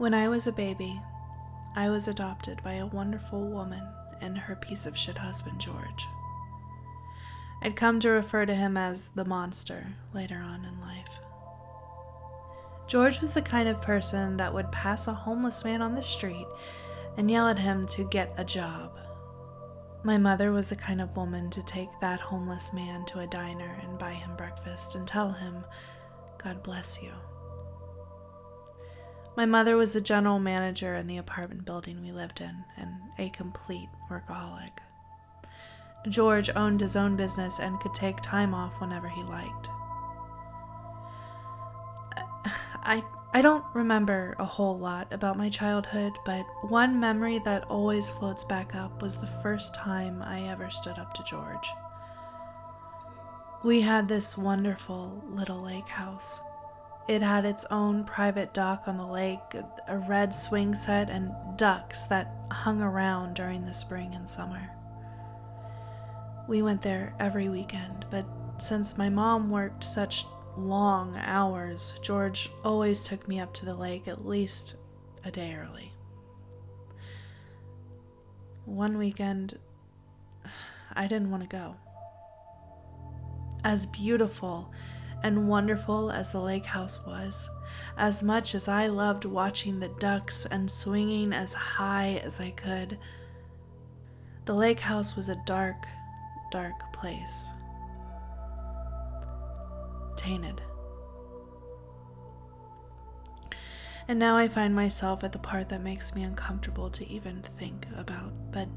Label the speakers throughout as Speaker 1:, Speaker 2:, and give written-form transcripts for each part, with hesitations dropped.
Speaker 1: When I was a baby, I was adopted by a wonderful woman and her piece of shit husband, George. I'd come to refer to him as the monster later on in life. George was the kind of person that would pass a homeless man on the street and yell at him to get a job. My mother was the kind of woman to take that homeless man to a diner and buy him breakfast and tell him, "God bless you." My mother was the general manager in the apartment building we lived in and a complete workaholic. George owned his own business and could take time off whenever he liked. I don't remember a whole lot about my childhood, but one memory that always floats back up was the first time I ever stood up to George. We had this wonderful little lake house. It had its own private dock on the lake, a red swing set, and ducks that hung around during the spring and summer. We went there every weekend, but since my mom worked such long hours, George always took me up to the lake at least a day early. One weekend, I didn't want to go. As beautiful and wonderful as the lake house was, as much as I loved watching the ducks and swinging as high as I could, the lake house was a dark, dark place. Tainted. And now I find myself at the part that makes me uncomfortable to even think about, but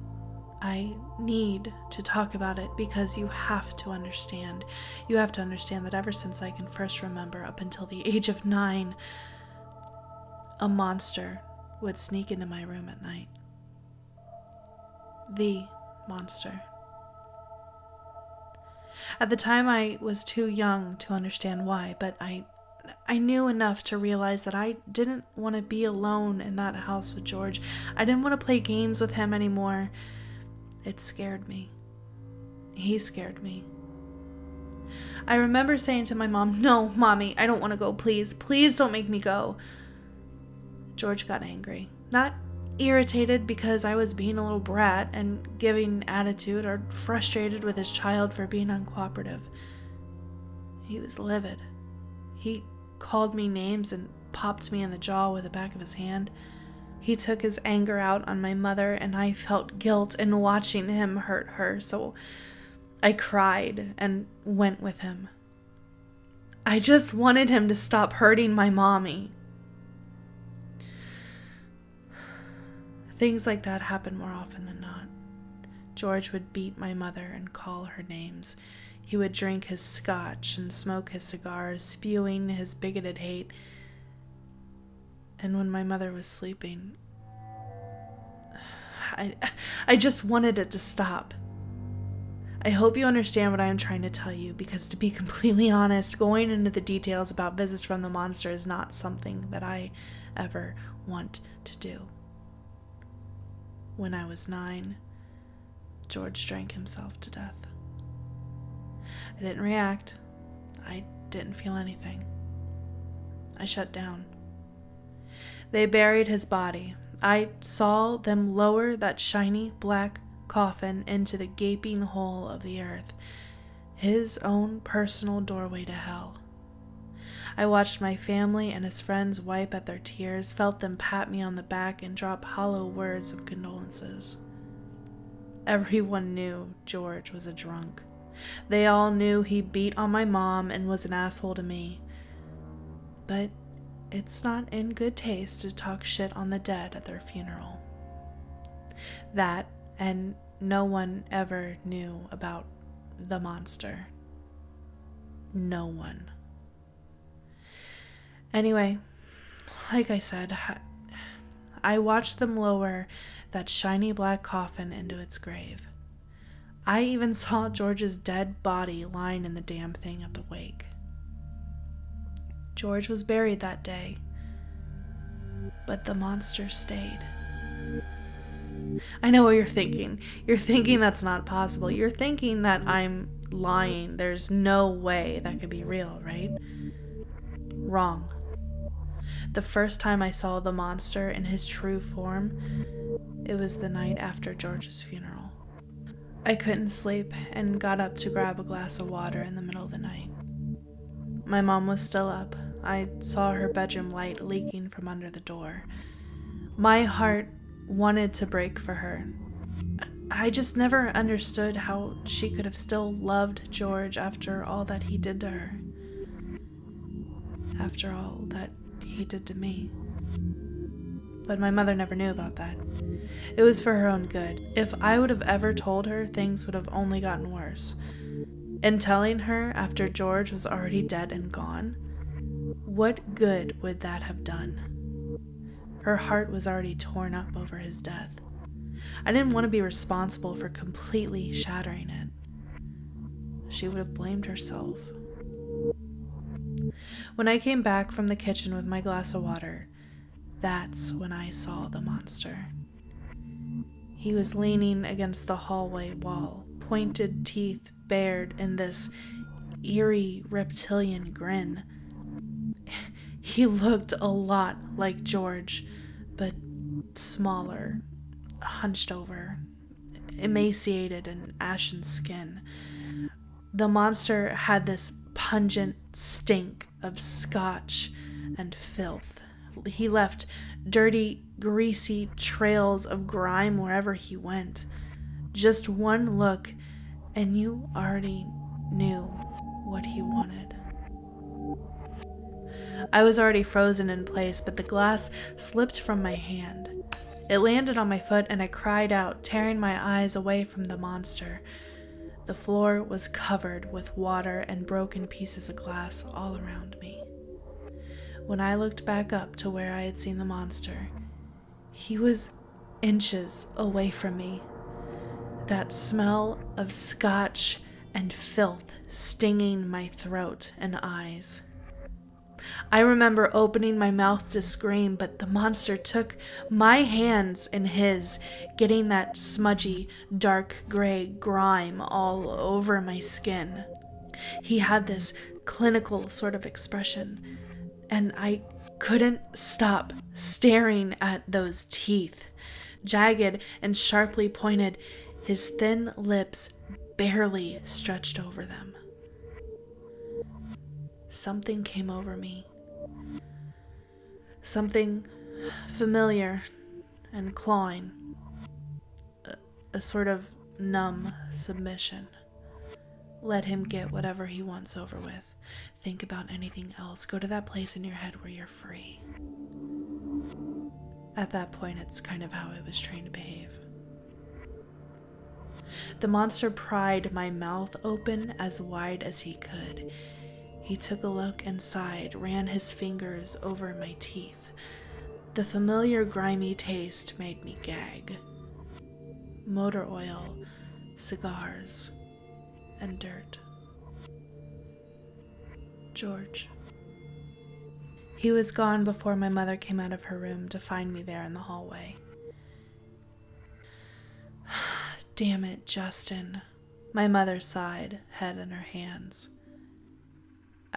Speaker 1: I need to talk about it because you have to understand. You have to understand that ever since I can first remember, up until the age of 9, a monster would sneak into my room at night. The monster. At the time, I was too young to understand why, but I knew enough to realize that I didn't want to be alone in that house with George. I didn't want to play games with him anymore. It scared me. He scared me. I remember saying to my mom, "No, Mommy, I don't want to go, please. Please don't make me go." George got angry. Not irritated because I was being a little brat and giving attitude, or frustrated with his child for being uncooperative. He was livid. He called me names and popped me in the jaw with the back of his hand. He took his anger out on my mother, and I felt guilt in watching him hurt her, so I cried and went with him. I just wanted him to stop hurting my mommy. Things like that happen more often than not. George would beat my mother and call her names. He would drink his scotch and smoke his cigars, spewing his bigoted hate. And when my mother was sleeping, I just wanted it to stop. I hope you understand what I am trying to tell you, because to be completely honest, going into the details about visits from the monster is not something that I ever want to do. When I was 9, George drank himself to death. I didn't react. I didn't feel anything. I shut down. They buried his body. I saw them lower that shiny black coffin into the gaping hole of the earth, his own personal doorway to hell. I watched my family and his friends wipe at their tears, felt them pat me on the back and drop hollow words of condolences. Everyone knew George was a drunk. They all knew he beat on my mom and was an asshole to me. But it's not in good taste to talk shit on the dead at their funeral. That, and no one ever knew about the monster. No one. Anyway, like I said, I watched them lower that shiny black coffin into its grave. I even saw George's dead body lying in the damn thing at the wake. George was buried that day, but the monster stayed. I know what you're thinking. You're thinking that's not possible. You're thinking that I'm lying. There's no way that could be real, right? Wrong. The first time I saw the monster in his true form, it was the night after George's funeral. I couldn't sleep and got up to grab a glass of water in the middle of the night. My mom was still up. I saw her bedroom light leaking from under the door. My heart wanted to break for her. I just never understood how she could have still loved George after all that he did to her. After all that he did to me. But my mother never knew about that. It was for her own good. If I would have ever told her, things would have only gotten worse. In telling her after George was already dead and gone, what good would that have done? Her heart was already torn up over his death. I didn't want to be responsible for completely shattering it. She would have blamed herself. When I came back from the kitchen with my glass of water, that's when I saw the monster. He was leaning against the hallway wall, pointed teeth bared in this eerie reptilian grin. He looked a lot like George, but smaller, hunched over, emaciated and ashen skin. The monster had this pungent stink of scotch and filth. He left dirty, greasy trails of grime wherever he went. Just one look, and you already knew what he wanted. I was already frozen in place, but the glass slipped from my hand. It landed on my foot, and I cried out, tearing my eyes away from the monster. The floor was covered with water and broken pieces of glass all around me. When I looked back up to where I had seen the monster, he was inches away from me. That smell of scotch and filth stinging my throat and eyes. I remember opening my mouth to scream, but the monster took my hands in his, getting that smudgy, dark gray grime all over my skin. He had this clinical sort of expression, and I couldn't stop staring at those teeth, jagged and sharply pointed, his thin lips barely stretched over them. Something came over me. Something familiar and clawing. A sort of numb submission. Let him get whatever he wants over with. Think about anything else. Go to that place in your head where you're free. At that point, it's kind of how I was trained to behave. The monster pried my mouth open as wide as he could. He took a look and sighed, ran his fingers over my teeth. The familiar grimy taste made me gag. Motor oil, cigars, and dirt. George. He was gone before my mother came out of her room to find me there in the hallway. Damn it, Justin. My mother sighed, head in her hands.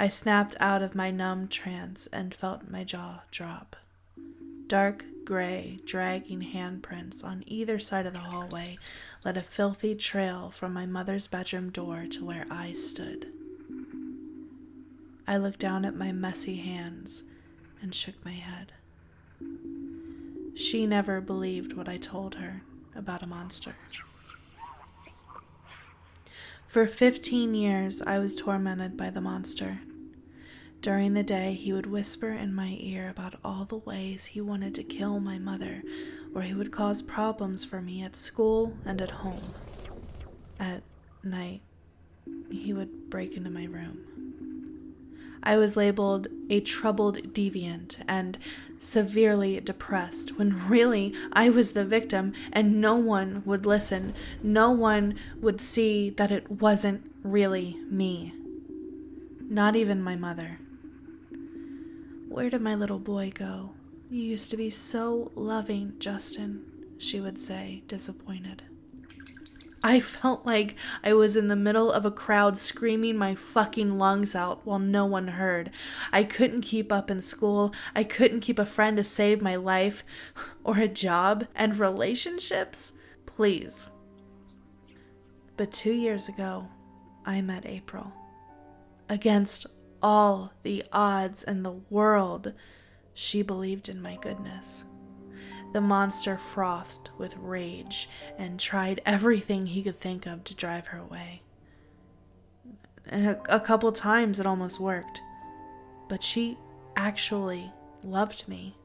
Speaker 1: I snapped out of my numb trance and felt my jaw drop. Dark gray, dragging handprints on either side of the hallway led a filthy trail from my mother's bedroom door to where I stood. I looked down at my messy hands and shook my head. She never believed what I told her about a monster. For 15 years, I was tormented by the monster. During the day, he would whisper in my ear about all the ways he wanted to kill my mother, or he would cause problems for me at school and at home. At night, he would break into my room. I was labeled a troubled deviant and severely depressed, when really I was the victim and no one would listen. No one would see that it wasn't really me. Not even my mother. Where did my little boy go? You used to be so loving, Justin, she would say, disappointed. I felt like I was in the middle of a crowd screaming my fucking lungs out while no one heard. I couldn't keep up in school. I couldn't keep a friend to save my life or a job and relationships. Please. But 2 years ago, I met April. Against all the odds in the world, she believed in my goodness. The monster frothed with rage and tried everything he could think of to drive her away. And a couple times it almost worked. But she actually loved me.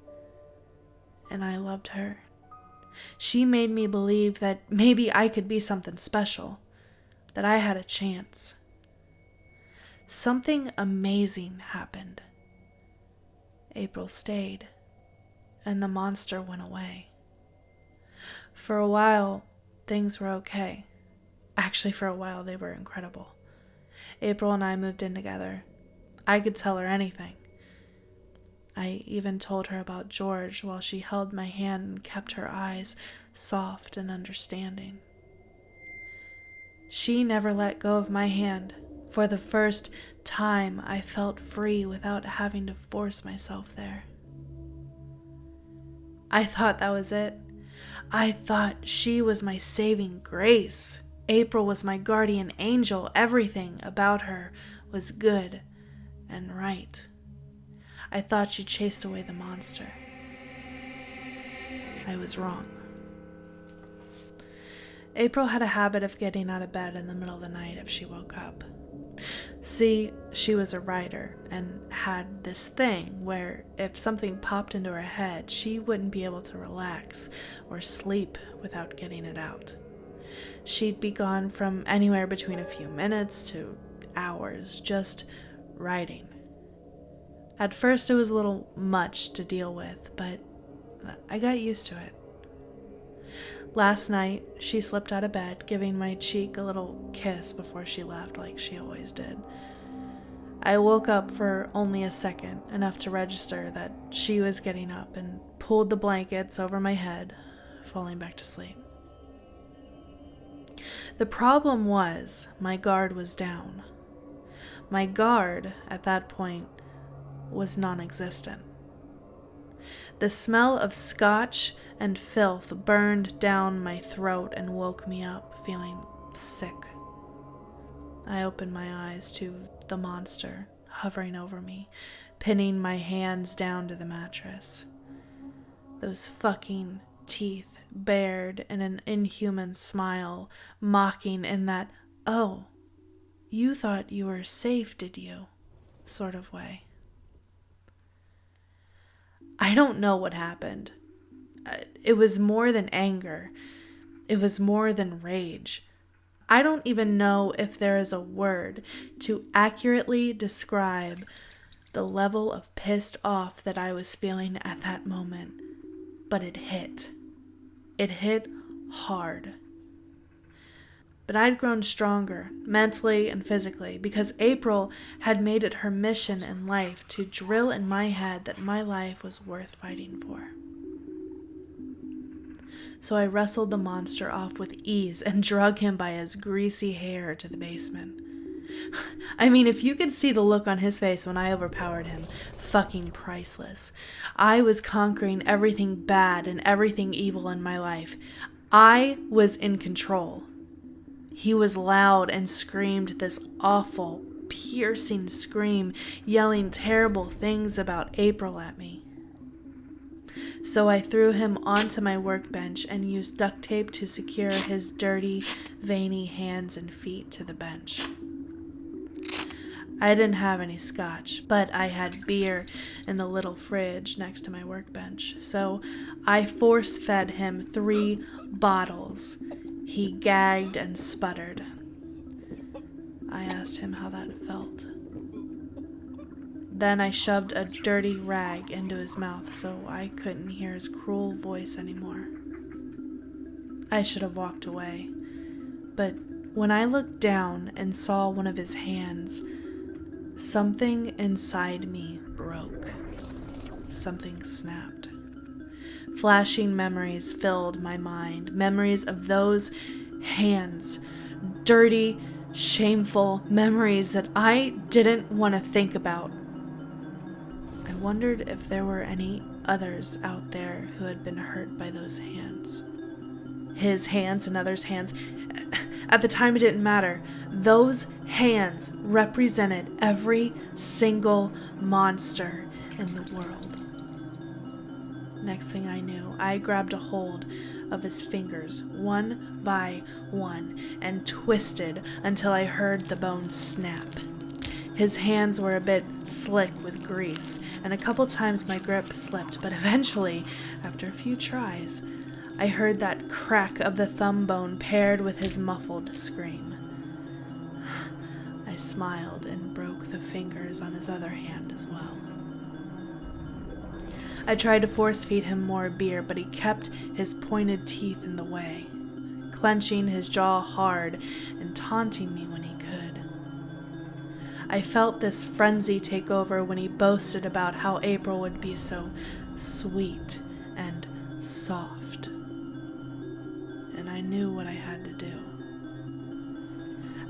Speaker 1: And I loved her. She made me believe that maybe I could be something special. That I had a chance. Something amazing happened. April stayed. And the monster went away. For a while, things were okay. Actually, for a while, they were incredible. April and I moved in together. I could tell her anything. I even told her about George while she held my hand and kept her eyes soft and understanding. She never let go of my hand. For the first time, I felt free without having to force myself there. I thought that was it. I thought she was my saving grace. April was my guardian angel. Everything about her was good and right. I thought she chased away the monster. I was wrong. April had a habit of getting out of bed in the middle of the night if she woke up. See, she was a writer and had this thing where if something popped into her head, she wouldn't be able to relax or sleep without getting it out. She'd be gone from anywhere between a few minutes to hours just writing. At first it was a little much to deal with, but I got used to it. Last night, she slipped out of bed, giving my cheek a little kiss before she left, like she always did. I woke up for only a second, enough to register that she was getting up, and pulled the blankets over my head, falling back to sleep. The problem was, my guard was down. My guard, at that point, was non-existent. The smell of scotch and filth burned down my throat and woke me up, feeling sick. I opened my eyes to the monster hovering over me, pinning my hands down to the mattress. Those fucking teeth bared in an inhuman smile, mocking in that, "Oh, you thought you were safe, did you?" sort of way. I don't know what happened. It was more than anger. It was more than rage. I don't even know if there is a word to accurately describe the level of pissed off that I was feeling at that moment. But it hit. It hit hard. But I'd grown stronger, mentally and physically, because April had made it her mission in life to drill in my head that my life was worth fighting for. So I wrestled the monster off with ease and drug him by his greasy hair to the basement. I mean, if you could see the look on his face when I overpowered him, fucking priceless. I was conquering everything bad and everything evil in my life. I was in control. He was loud and screamed this awful, piercing scream, yelling terrible things about April at me. So I threw him onto my workbench and used duct tape to secure his dirty, veiny hands and feet to the bench. I didn't have any scotch, but I had beer in the little fridge next to my workbench, so I force-fed him 3 bottles. He gagged and sputtered. I asked him how that felt. Then I shoved a dirty rag into his mouth so I couldn't hear his cruel voice anymore. I should have walked away, but when I looked down and saw one of his hands, something inside me broke. Something snapped. Flashing memories filled my mind, memories of those hands. Dirty, shameful memories that I didn't want to think about. I wondered if there were any others out there who had been hurt by those hands. His hands and others' hands. At the time, it didn't matter. Those hands represented every single monster in the world. Next thing I knew, I grabbed a hold of his fingers, one by one, and twisted until I heard the bones snap. His hands were a bit slick with grease, and a couple times my grip slipped, but eventually, after a few tries, I heard that crack of the thumb bone paired with his muffled scream. I smiled and broke the fingers on his other hand as well. I tried to force feed him more beer, but he kept his pointed teeth in the way, clenching his jaw hard and taunting me when he could. I felt this frenzy take over when he boasted about how April would be so sweet and soft. And I knew what I had to do.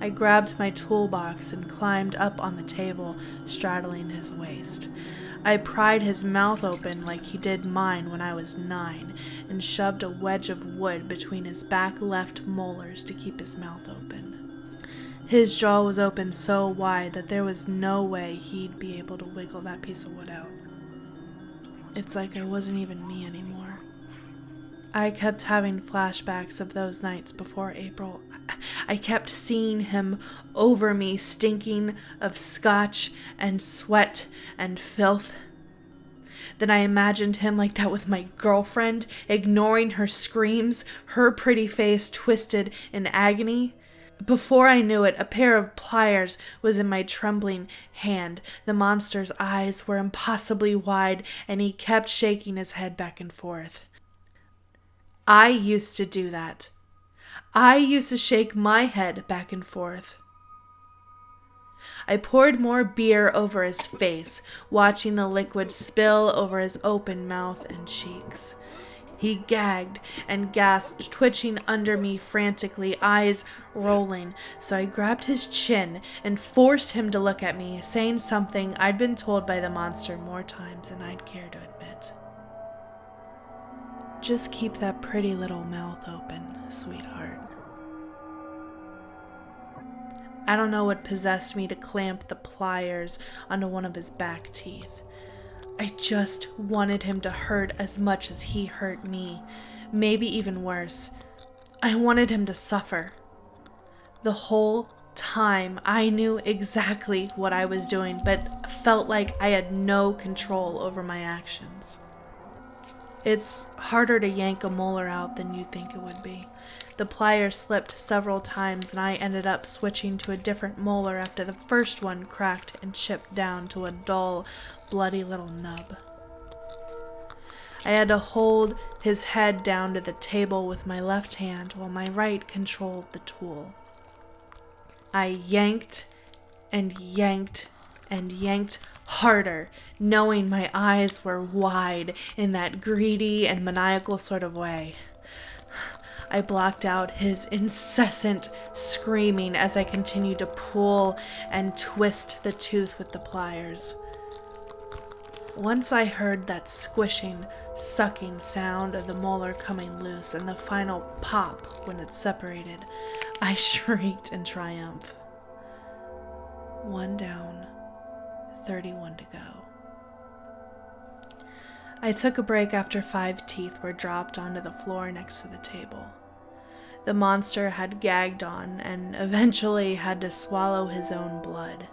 Speaker 1: I grabbed my toolbox and climbed up on the table, straddling his waist. I pried his mouth open like he did mine when I was 9, and shoved a wedge of wood between his back left molars to keep his mouth open. His jaw was open so wide that there was no way he'd be able to wiggle that piece of wood out. It's like I wasn't even me anymore. I kept having flashbacks of those nights before April. I kept seeing him over me, stinking of scotch and sweat and filth. Then I imagined him like that with my girlfriend, ignoring her screams, her pretty face twisted in agony. Before I knew it, a pair of pliers was in my trembling hand. The monster's eyes were impossibly wide, and he kept shaking his head back and forth. I used to do that. I used to shake my head back and forth. I poured more beer over his face, watching the liquid spill over his open mouth and cheeks. He gagged and gasped, twitching under me frantically, eyes rolling, so I grabbed his chin and forced him to look at me, saying something I'd been told by the monster more times than I'd care to admit. Just keep that pretty little mouth open, sweetheart. I don't know what possessed me to clamp the pliers onto one of his back teeth. I just wanted him to hurt as much as he hurt me, maybe even worse. I wanted him to suffer. The whole time I knew exactly what I was doing, but felt like I had no control over my actions. It's harder to yank a molar out than you'd think it would be. The pliers slipped several times, and I ended up switching to a different molar after the first one cracked and chipped down to a dull, bloody little nub. I had to hold his head down to the table with my left hand while my right controlled the tool. I yanked and yanked and yanked harder, knowing my eyes were wide in that greedy and maniacal sort of way. I blocked out his incessant screaming as I continued to pull and twist the tooth with the pliers. Once I heard that squishing, sucking sound of the molar coming loose and the final pop when it separated, I shrieked in triumph. 1 down, 31 to go. I took a break after 5 teeth were dropped onto the floor next to the table. The monster had gagged on and eventually had to swallow his own blood.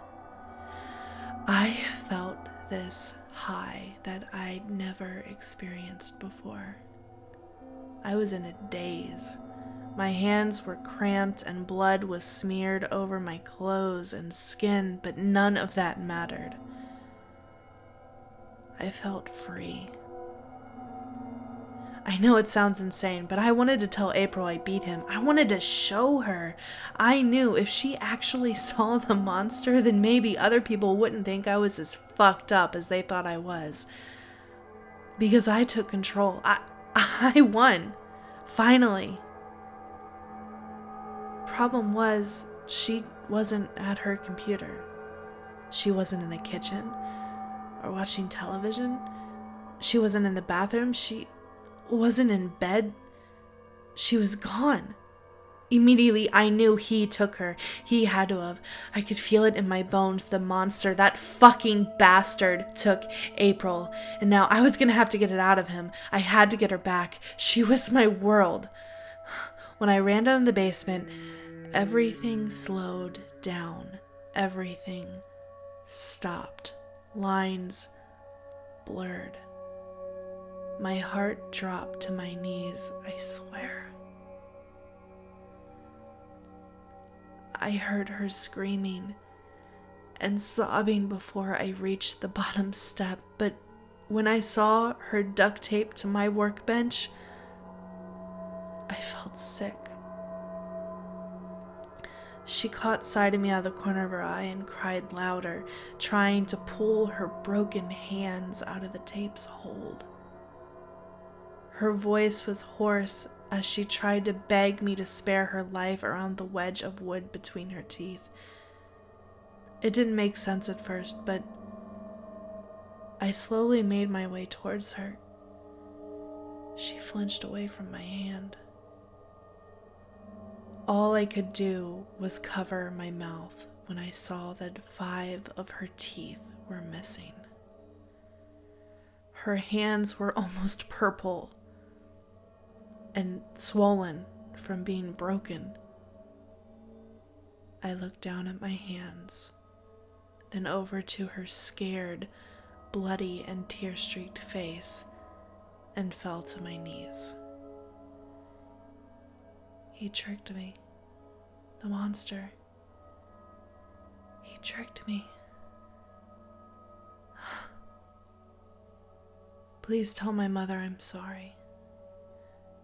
Speaker 1: I felt this high that I'd never experienced before. I was in a daze. My hands were cramped and blood was smeared over my clothes and skin, but none of that mattered. I felt free. I know it sounds insane, but I wanted to tell April I beat him. I wanted to show her. I knew if she actually saw the monster, then maybe other people wouldn't think I was as fucked up as they thought I was. Because I took control. I won. Finally. problem was, she wasn't at her computer. She wasn't in the kitchen or watching television. She wasn't in the bathroom. She wasn't in bed. She was gone. Immediately, I knew he took her. He had to have. I could feel it in my bones. The monster, that fucking bastard, took April. And now I was gonna have to get it out of him. I had to get her back. She was my world. When I ran down to the basement, everything slowed down. Everything stopped. Lines blurred. My heart dropped to my knees, I swear. I heard her screaming and sobbing before I reached the bottom step, but when I saw her duct taped to my workbench, I felt sick. She caught sight of me out of the corner of her eye and cried louder, trying to pull her broken hands out of the tape's hold. Her voice was hoarse as she tried to beg me to spare her life around the wedge of wood between her teeth. It didn't make sense at first, but I slowly made my way towards her. She flinched away from my hand. All I could do was cover my mouth when I saw that 5 of her teeth were missing. Her hands were almost purple and swollen from being broken. I looked down at my hands, then over to her scared, bloody, and tear-streaked face, and fell to my knees. He tricked me. The monster. He tricked me. Please tell my mother I'm sorry.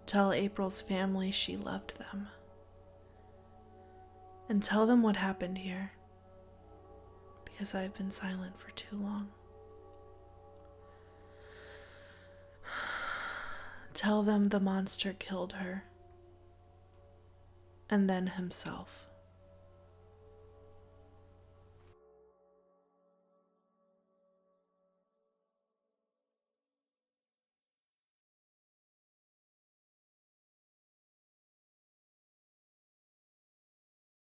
Speaker 1: Tell April's family she loved them. And tell them what happened here, because I've been silent for too long. Tell them the monster killed her, and then himself.